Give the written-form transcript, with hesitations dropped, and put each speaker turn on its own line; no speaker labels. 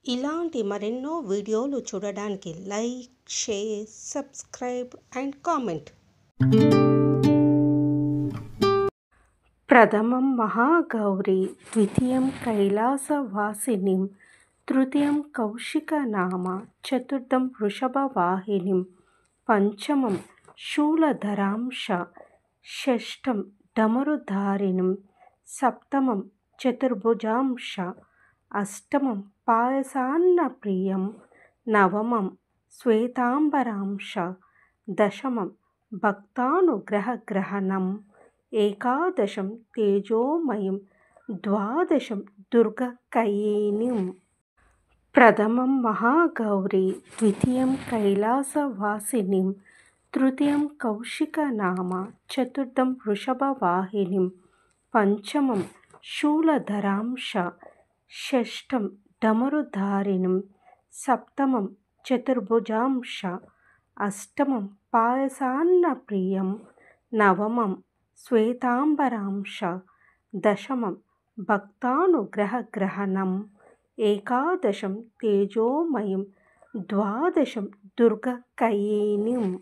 ఇలాంటి మరెన్నో వీడియోలు చూడడానికి like, share, subscribe and comment. ప్రథమం మహాగౌరీ, ద్వితీయం కైలాసవాసినిం, తృతీయం కౌశికనామ, చతుర్థం వృషభవాహినిం, పంచమం శూలధరాంశ, షష్ఠం డమరుధారిణిం, సప్తమం చతుర్భుజాంశ, అష్టమం పాయసాన్నప్రియం, నవమం శ్వేతాంబరాంశ, దశమం భక్తానుగ్రహగ్రహణం, ఏకాదశం తేజోమయం, ద్వాదశం దుర్గకయేనిం. ప్రథమం మహాగౌరీ, ద్వితీయం కైలాసవాసినిం, తృతీయం కౌశికనామ, చతుర్థం వృషభవాహినిం, పంచమం శూలధరాంశ, షష్ఠం డమరుధారిణిం, సప్తమం చతుర్భుజాంశ, అష్టమం పాయసాన్నప్రియం, నవమం శ్వేతాంబరాంశ, దశమం భక్తానుగ్రహగ్రహణం, ఏకాదశం తేజోమయం, ద్వాదశం దుర్గకయేనిం.